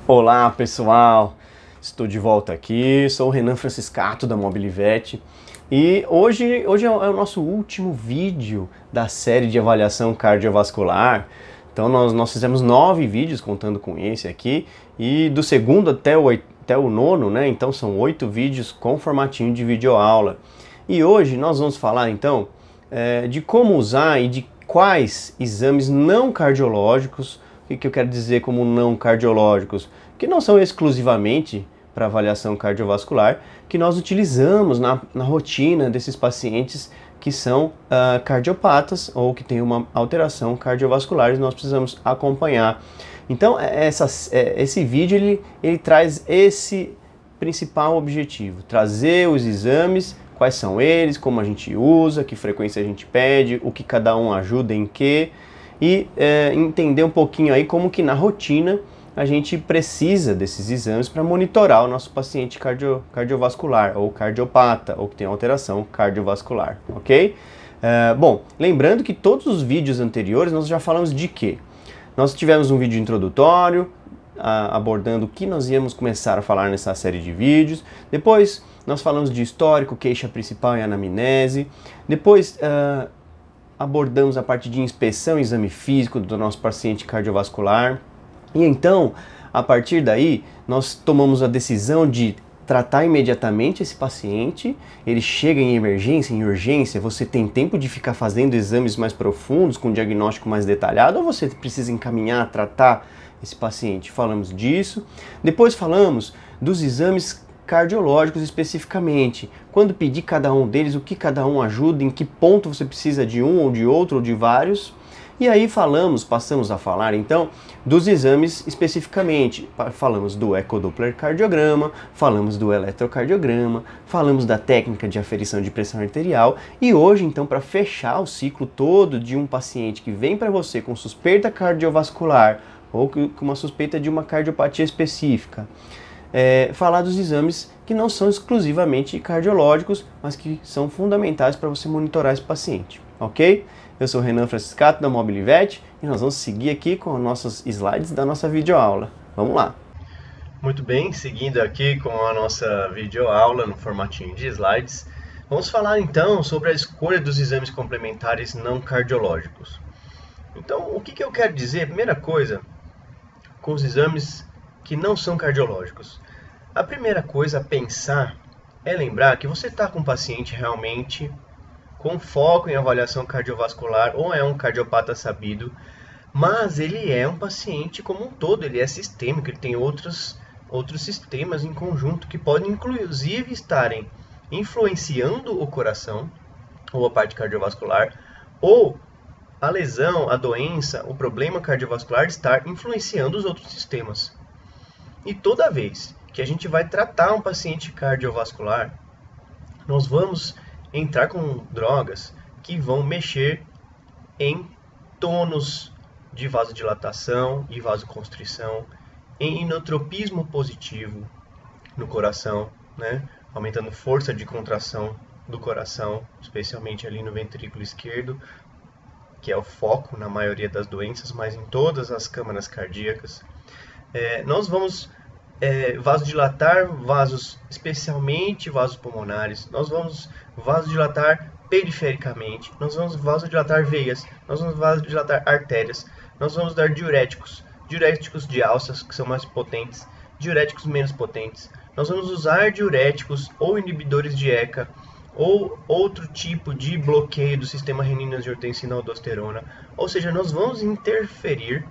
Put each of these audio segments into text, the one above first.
Olá pessoal, estou de volta aqui, sou o Renan Franciscato da Mobilivet e hoje é o nosso último vídeo da série de avaliação cardiovascular. Então nós fizemos 9 vídeos contando com esse aqui e do segundo até o nono, né? Então são 8 vídeos com formatinho de videoaula. E hoje nós vamos falar então de como usar e de quais exames não cardiológicos. O que eu quero dizer como não cardiológicos? Que não são exclusivamente para avaliação cardiovascular, que nós utilizamos na rotina desses pacientes que são cardiopatas ou que têm uma alteração cardiovascular e nós precisamos acompanhar. Então esse vídeo ele traz esse principal objetivo, trazer os exames, quais são eles, como a gente usa, que frequência a gente pede, o que cada um ajuda em que, e entender um pouquinho aí como que na rotina a gente precisa desses exames para monitorar o nosso paciente cardiovascular ou cardiopata ou que tem alteração cardiovascular, ok? Bom, lembrando que todos os vídeos anteriores nós já falamos de quê? Nós tivemos um vídeo introdutório abordando o que nós íamos começar a falar nessa série de vídeos. Depois nós falamos de histórico, queixa principal e anamnese. Depois abordamos a parte de inspeção e exame físico do nosso paciente cardiovascular. E então, a partir daí, nós tomamos a decisão de tratar imediatamente esse paciente. Ele chega em emergência, em urgência, você tem tempo de ficar fazendo exames mais profundos, com diagnóstico mais detalhado, ou você precisa encaminhar, tratar esse paciente? Falamos disso. Depois falamos dos exames cardiológicos especificamente, quando pedir cada um deles, o que cada um ajuda, em que ponto você precisa de um ou de outro ou de vários. E aí passamos a falar então dos exames especificamente. Falamos do ecodoppler cardiograma, falamos do eletrocardiograma, falamos da técnica de aferição de pressão arterial e hoje então, para fechar o ciclo todo de um paciente que vem para você com suspeita cardiovascular ou com uma suspeita de uma cardiopatia específica, falar dos exames que não são exclusivamente cardiológicos, mas que são fundamentais para você monitorar esse paciente, ok? Eu sou o Renan Franciscato da Mobilivet e nós vamos seguir aqui com os nossos slides da nossa videoaula. Vamos lá! Muito bem, seguindo aqui com a nossa videoaula no formatinho de slides, vamos falar então sobre a escolha dos exames complementares não cardiológicos. Então, o que eu quero dizer? Primeira coisa, com os exames que não são cardiológicos. A primeira coisa a pensar é lembrar que você está com um paciente realmente com foco em avaliação cardiovascular ou é um cardiopata sabido, mas ele é um paciente como um todo, ele é sistêmico, ele tem outros sistemas em conjunto que podem inclusive estarem influenciando o coração ou a parte cardiovascular, ou a lesão, a doença, o problema cardiovascular estar influenciando os outros sistemas. E toda vez que a gente vai tratar um paciente cardiovascular, nós vamos entrar com drogas que vão mexer em tônus de vasodilatação e vasoconstrição, em inotropismo positivo no coração, né? Aumentando força de contração do coração, especialmente ali no ventrículo esquerdo, que é o foco na maioria das doenças, mas em todas as câmaras cardíacas. Nós vamos vasodilatar vasos, especialmente vasos pulmonares, nós vamos vasodilatar perifericamente, nós vamos vasodilatar veias, nós vamos vasodilatar artérias, nós vamos dar diuréticos de alças que são mais potentes, diuréticos menos potentes, nós vamos usar diuréticos ou inibidores de ECA ou outro tipo de bloqueio do sistema renina-angiotensina-aldosterona, ou seja, nós vamos interferir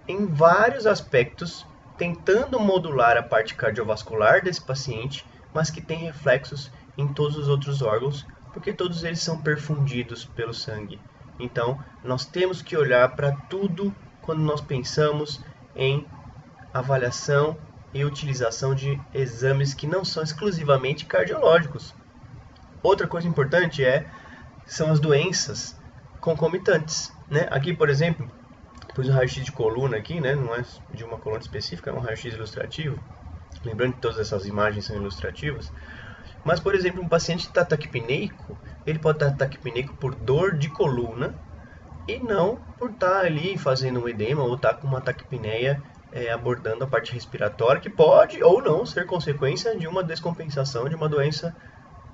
em vários aspectos tentando modular a parte cardiovascular desse paciente, mas que tem reflexos em todos os outros órgãos, porque todos eles são perfundidos pelo sangue. Então, nós temos que olhar para tudo quando nós pensamos em avaliação e utilização de exames que não são exclusivamente cardiológicos. Outra coisa importante são as doenças concomitantes, né? Aqui, por exemplo, pus um raio-x de coluna aqui, né? Não é de uma coluna específica, é um raio-x ilustrativo. Lembrando que todas essas imagens são ilustrativas. Mas, por exemplo, um paciente que está taquipneico, ele pode estar taquipneico por dor de coluna e não por estar ali fazendo um edema ou estar com uma taquipneia abordando a parte respiratória, que pode ou não ser consequência de uma descompensação de uma doença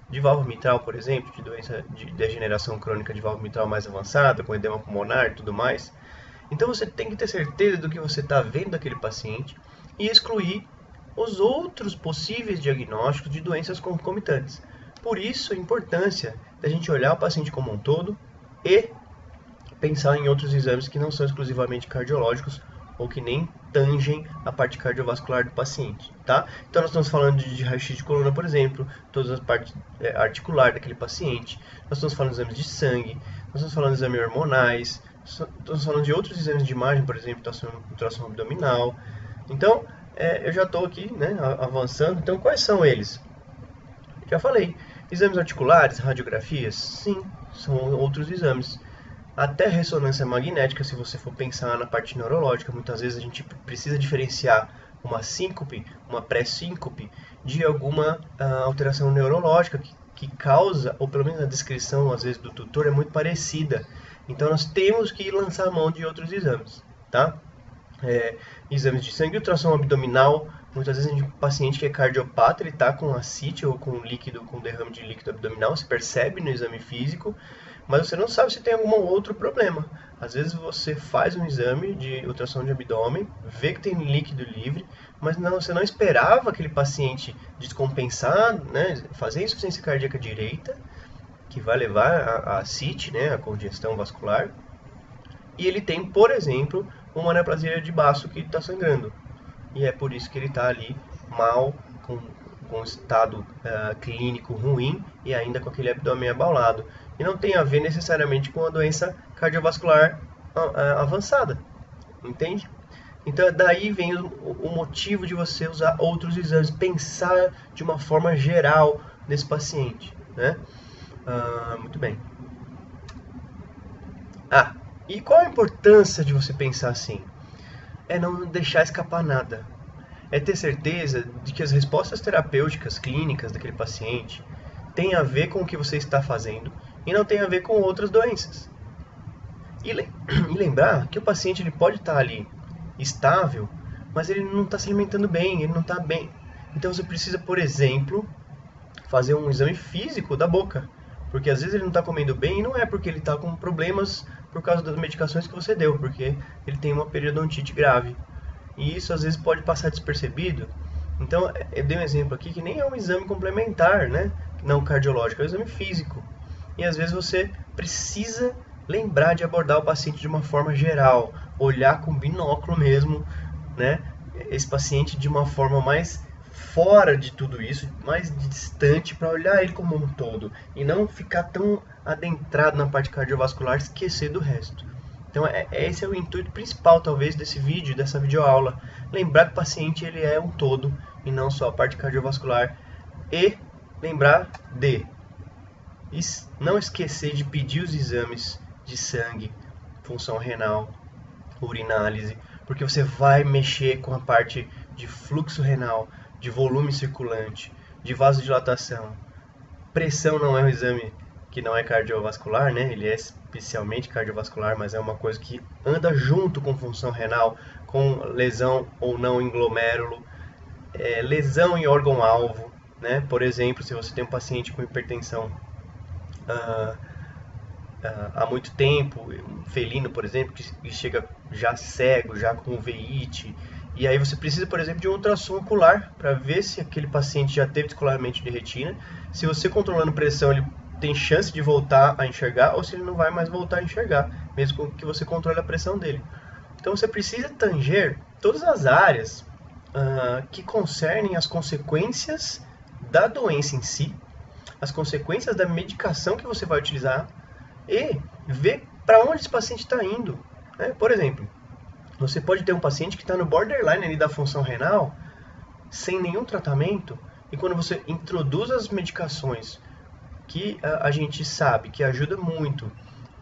de válvula mitral, por exemplo, de doença de degeneração crônica de válvula mitral mais avançada, com edema pulmonar e tudo mais. Então você tem que ter certeza do que você está vendo daquele paciente e excluir os outros possíveis diagnósticos de doenças concomitantes. Por isso a importância da gente olhar o paciente como um todo e pensar em outros exames que não são exclusivamente cardiológicos ou que nem tangem a parte cardiovascular do paciente, tá? Então nós estamos falando de raio-x de coluna, por exemplo, todas as partes articular daquele paciente, nós estamos falando de exames de sangue, nós estamos falando de exames hormonais, estamos falando de outros exames de imagem, por exemplo, ultrassom abdominal. Então, eu já estou aqui, né, avançando. Então, quais são eles? Já falei. Exames articulares, radiografias? Sim, são outros exames. Até ressonância magnética, se você for pensar na parte neurológica, muitas vezes a gente precisa diferenciar uma síncope, uma pré-síncope, de alguma alteração neurológica que causa, ou pelo menos a descrição, às vezes, do tutor é muito parecida. Então nós temos que lançar a mão de outros exames, tá? Exames de sangue, ultrassom abdominal. Muitas vezes o paciente que é cardiopata, ele está com ascite ou com líquido, com derrame de líquido abdominal, se percebe no exame físico, mas você não sabe se tem algum outro problema. Às vezes você faz um exame de ultrassom de abdômen, vê que tem líquido livre, mas você não esperava aquele paciente descompensar, né, fazer insuficiência cardíaca direita, que vai levar a ascite, né, a congestão vascular, e ele tem, por exemplo, uma neoplasia de baço que está sangrando. E é por isso que ele está ali mal, com estado clínico ruim e ainda com aquele abdômen abaulado. E não tem a ver necessariamente com a doença cardiovascular avançada, entende? Então daí vem o motivo de você usar outros exames, pensar de uma forma geral nesse paciente, né? Muito bem. E qual a importância de você pensar assim? É não deixar escapar nada. É ter certeza de que as respostas terapêuticas clínicas daquele paciente têm a ver com o que você está fazendo e não tem a ver com outras doenças. E lembrar que o paciente ele pode estar ali estável, mas ele não está se alimentando bem, ele não está bem. Então você precisa, por exemplo, fazer um exame físico da boca. Porque às vezes ele não está comendo bem e não é porque ele está com problemas por causa das medicações que você deu, porque ele tem uma periodontite grave. E isso às vezes pode passar despercebido. Então eu dei um exemplo aqui que nem é um exame complementar, né? Não cardiológico, é um exame físico. E às vezes você precisa lembrar de abordar o paciente de uma forma geral, olhar com binóculo mesmo, né? Esse paciente de uma forma mais fora de tudo isso, mais distante, para olhar ele como um todo e não ficar tão adentrado na parte cardiovascular e esquecer do resto. Então esse é o intuito principal talvez desse vídeo, dessa videoaula, lembrar que o paciente ele é um todo e não só a parte cardiovascular, e lembrar de não esquecer de pedir os exames de sangue, função renal, urinálise, porque você vai mexer com a parte de fluxo renal, de volume circulante, de vasodilatação. Pressão não é um exame que não é cardiovascular, né? Ele é especialmente cardiovascular, mas é uma coisa que anda junto com função renal, com lesão ou não em glomérulo, lesão em órgão-alvo, né? Por exemplo, se você tem um paciente com hipertensão há muito tempo, um felino, por exemplo, que chega já cego, já com uveíte, e aí você precisa, por exemplo, de um ultrassom ocular para ver se aquele paciente já teve descolamento de retina. Se você controlando pressão, ele tem chance de voltar a enxergar, ou se ele não vai mais voltar a enxergar, mesmo que você controle a pressão dele. Então você precisa tanger todas as áreas que concernem as consequências da doença em si, as consequências da medicação que você vai utilizar, e ver para onde esse paciente está indo, né? Por exemplo, você pode ter um paciente que está no borderline ali da função renal, sem nenhum tratamento, e quando você introduz as medicações que a gente sabe que ajuda muito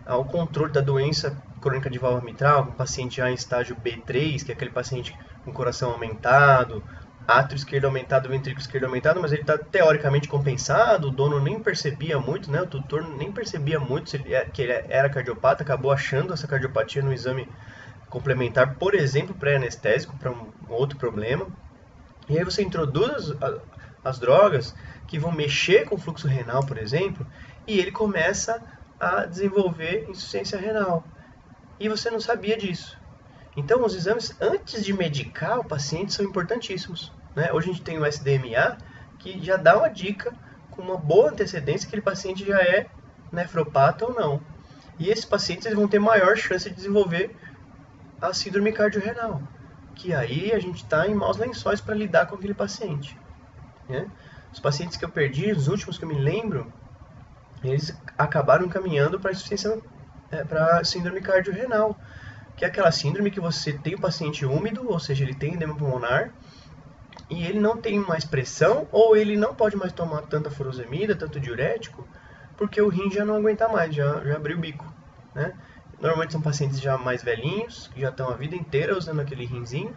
ao controle da doença crônica de válvula mitral, um paciente já em estágio B3, que é aquele paciente com coração aumentado, átrio esquerdo aumentado, ventrículo esquerdo aumentado, mas ele está teoricamente compensado, o dono nem percebia muito, né? O tutor nem percebia muito que ele era cardiopata, acabou achando essa cardiopatia no exame complementar, por exemplo, pré-anestésico para um outro problema. E aí você introduz as drogas que vão mexer com o fluxo renal, por exemplo, e ele começa a desenvolver insuficiência renal. E você não sabia disso. Então, os exames antes de medicar o paciente são importantíssimos, né? Hoje a gente tem o SDMA, que já dá uma dica com uma boa antecedência que aquele paciente já é nefropata ou não. E esses pacientes eles vão ter maior chance de desenvolver a síndrome cardiorrenal, que aí a gente está em maus lençóis para lidar com aquele paciente, né? Os pacientes que eu perdi, os últimos que eu me lembro, eles acabaram caminhando para insuficiência, para síndrome cardiorrenal, que é aquela síndrome que você tem o paciente úmido, ou seja, ele tem edema pulmonar, e ele não tem mais pressão, ou ele não pode mais tomar tanta furosemida, tanto diurético, porque o rim já não aguenta mais, já abriu o bico, né? Normalmente são pacientes já mais velhinhos, que já estão a vida inteira usando aquele rinzinho.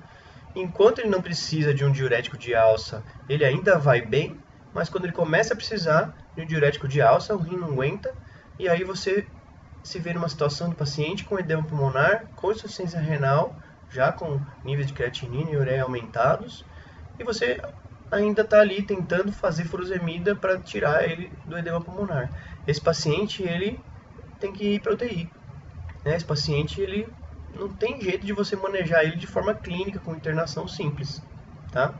Enquanto ele não precisa de um diurético de alça, ele ainda vai bem, mas quando ele começa a precisar de um diurético de alça, o rim não aguenta, e aí você se vê numa situação do paciente com edema pulmonar, com insuficiência renal, já com níveis de creatinina e ureia aumentados, e você ainda está ali tentando fazer furosemida para tirar ele do edema pulmonar. Esse paciente, ele tem que ir para UTI. Esse paciente, ele não tem jeito de você manejar ele de forma clínica, com internação simples, tá?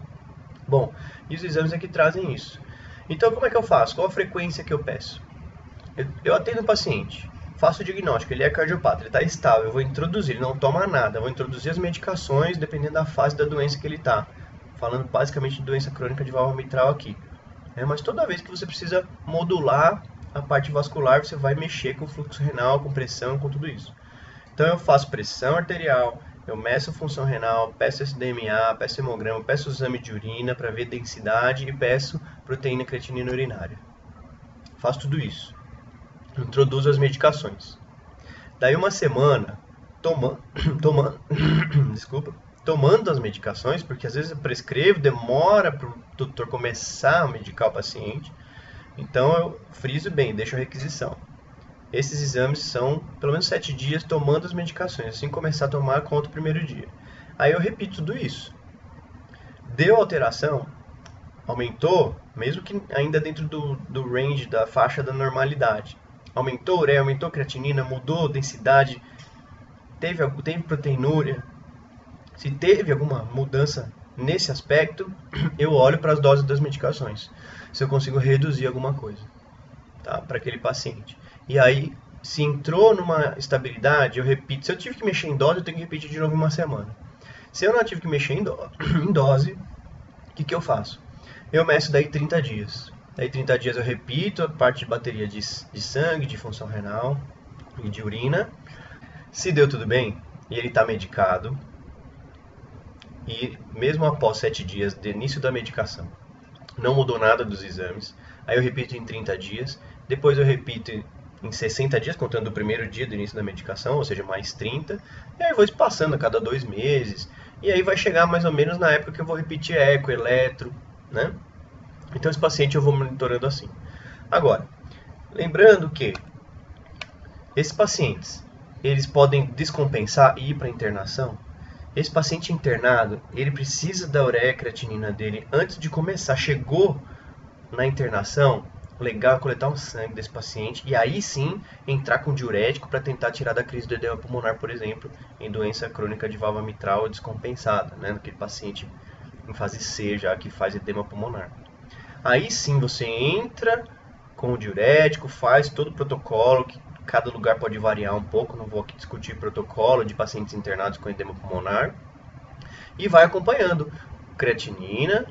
Bom, e os exames é que trazem isso. Então, como é que eu faço? Qual a frequência que eu peço? Eu atendo o paciente, faço o diagnóstico, ele é cardiopata, ele está estável, eu vou introduzir, ele não toma nada, eu vou introduzir as medicações dependendo da fase da doença que ele está. Falando basicamente de doença crônica de válvula mitral aqui. Mas toda vez que você precisa modular a parte vascular, você vai mexer com o fluxo renal, com pressão, com tudo isso. Então eu faço pressão arterial, eu meço a função renal, peço SDMA, peço hemograma, peço exame de urina para ver densidade e peço proteína creatinina urinária. Faço tudo isso. Introduzo as medicações. Daí uma semana, tomando as medicações, porque às vezes eu prescrevo, demora para o doutor começar a medicar o paciente. Então eu friso bem, deixo a requisição. Esses exames são pelo menos 7 dias tomando as medicações, assim começar a tomar conta o primeiro dia. Aí eu repito tudo isso. Deu alteração, aumentou, mesmo que ainda dentro do range, da faixa da normalidade. Aumentou ureia, aumentou creatinina, mudou densidade, teve proteinúria. Se teve alguma mudança nesse aspecto, eu olho para as doses das medicações, se eu consigo reduzir alguma coisa, tá, para aquele paciente. E aí, se entrou numa estabilidade, eu repito. Se eu tive que mexer em dose, eu tenho que repetir de novo em uma semana. Se eu não tive que mexer em dose, o que eu faço? Eu meço daí 30 dias. Daí 30 dias eu repito a parte de bateria de sangue, de função renal e de urina. Se deu tudo bem e ele está medicado, e mesmo após 7 dias do início da medicação, não mudou nada dos exames, aí eu repito em 30 dias, depois eu repito em 60 dias, contando o primeiro dia do início da medicação, ou seja, mais 30, e aí eu vou passando a cada 2 meses, e aí vai chegar mais ou menos na época que eu vou repetir eco, eletro, né? Então esse paciente eu vou monitorando assim. Agora, lembrando que esses pacientes, eles podem descompensar e ir para internação. Esse paciente internado, ele precisa da ureia creatinina dele antes de começar. Chegou na internação, legal coletar um sangue desse paciente e aí sim entrar com diurético para tentar tirar da crise do edema pulmonar, por exemplo, em doença crônica de válvula mitral descompensada, né? Naquele paciente em fase C já que faz edema pulmonar. Aí sim você entra com o diurético, faz todo o protocolo, que cada lugar pode variar um pouco, não vou aqui discutir protocolo de pacientes internados com edema pulmonar, e vai acompanhando creatinina,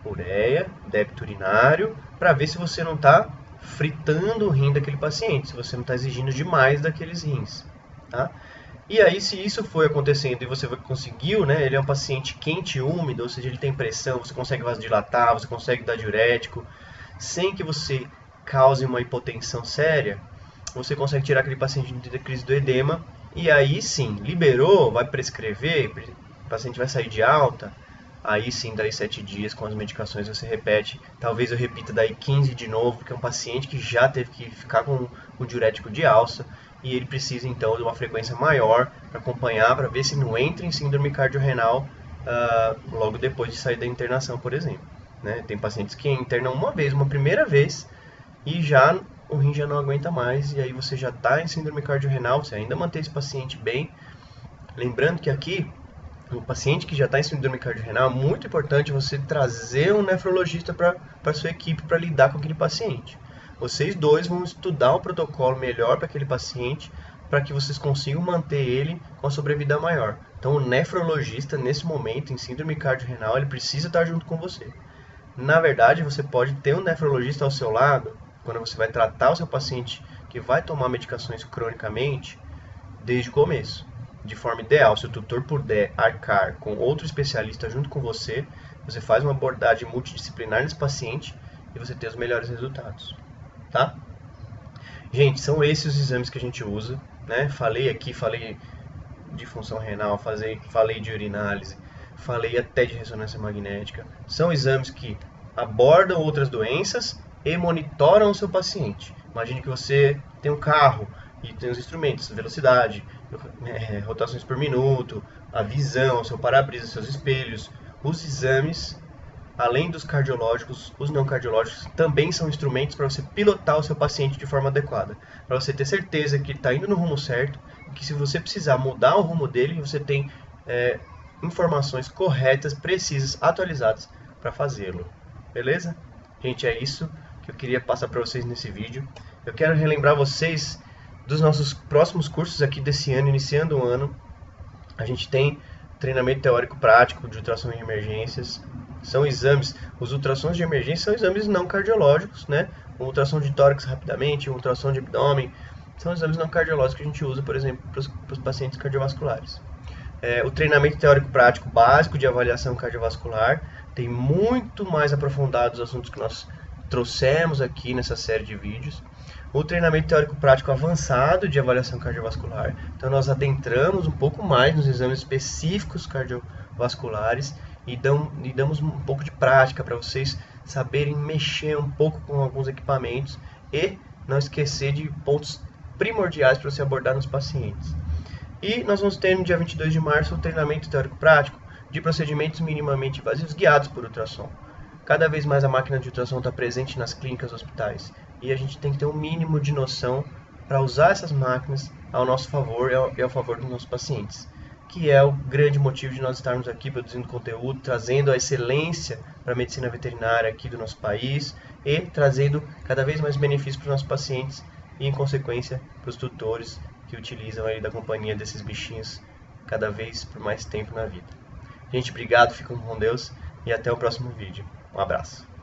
ureia, débito urinário, para ver se você não está fritando o rim daquele paciente, se você não está exigindo demais daqueles rins, tá? E aí, se isso foi acontecendo e você conseguiu, né, ele é um paciente quente e úmido, ou seja, ele tem pressão, você consegue vasodilatar, você consegue dar diurético, sem que você cause uma hipotensão séria, você consegue tirar aquele paciente da crise do edema, e aí sim, liberou, vai prescrever, o paciente vai sair de alta, aí sim, daí 7 dias com as medicações você repete. Talvez eu repita daí 15 de novo, porque é um paciente que já teve que ficar com o diurético de alça e ele precisa então de uma frequência maior para acompanhar, para ver se não entra em síndrome cardiorrenal logo depois de sair da internação, por exemplo. Né? Tem pacientes que internam uma primeira vez, e já o rim já não aguenta mais, e aí você já está em síndrome cardiorrenal, você ainda mantém esse paciente bem. Lembrando que aqui, o paciente que já está em síndrome cardiorrenal, é muito importante você trazer um nefrologista para a sua equipe para lidar com aquele paciente. Vocês dois vão estudar um protocolo melhor para aquele paciente, para que vocês consigam manter ele com a sobrevida maior. Então o nefrologista, nesse momento, em síndrome cardiorrenal, ele precisa estar junto com você. Na verdade, você pode ter um nefrologista ao seu lado, quando você vai tratar o seu paciente que vai tomar medicações cronicamente, desde o começo. De forma ideal, se o tutor puder arcar com outro especialista junto com você, você faz uma abordagem multidisciplinar nesse paciente e você tem os melhores resultados, tá? Gente, são esses os exames que a gente usa, né? Falei de função renal, falei de urinálise, falei até de ressonância magnética. São exames que abordam outras doenças e monitoram o seu paciente. Imagine que você tem um carro e tem os instrumentos, velocidade, rotações por minuto, a visão, o seu para-brisa, seus espelhos. Os exames, além dos cardiológicos, os não cardiológicos também são instrumentos para você pilotar o seu paciente de forma adequada. Para você ter certeza que ele está indo no rumo certo, que se você precisar mudar o rumo dele, você tem informações corretas, precisas, atualizadas para fazê-lo. Beleza? Gente, é isso que eu queria passar para vocês nesse vídeo. Eu quero relembrar vocês dos nossos próximos cursos aqui desse ano, iniciando o ano. A gente tem treinamento teórico prático de ultrassom em emergências. São exames, os ultrassons de emergência são exames não cardiológicos, né? Um ultrassom de tórax rapidamente, um ultrassom de abdômen, são exames não cardiológicos que a gente usa, por exemplo, para os pacientes cardiovasculares. O treinamento teórico prático básico de avaliação cardiovascular tem muito mais aprofundado os assuntos que nós trouxemos aqui nessa série de vídeos. O treinamento teórico prático avançado de avaliação cardiovascular, então nós adentramos um pouco mais nos exames específicos cardiovasculares e damos um pouco de prática para vocês saberem mexer um pouco com alguns equipamentos e não esquecer de pontos primordiais para você abordar nos pacientes. E nós vamos ter no dia 22 de março o treinamento teórico prático de procedimentos minimamente invasivos guiados por ultrassom. Cada vez mais a máquina de ultrassom está presente nas clínicas e hospitais e a gente tem que ter um mínimo de noção para usar essas máquinas ao nosso favor e ao favor dos nossos pacientes, que é o grande motivo de nós estarmos aqui produzindo conteúdo, trazendo a excelência para a medicina veterinária aqui do nosso país e trazendo cada vez mais benefícios para os nossos pacientes e, em consequência, para os tutores que utilizam aí da companhia desses bichinhos cada vez por mais tempo na vida. Gente, obrigado, fiquem com Deus e até o próximo vídeo. Um abraço.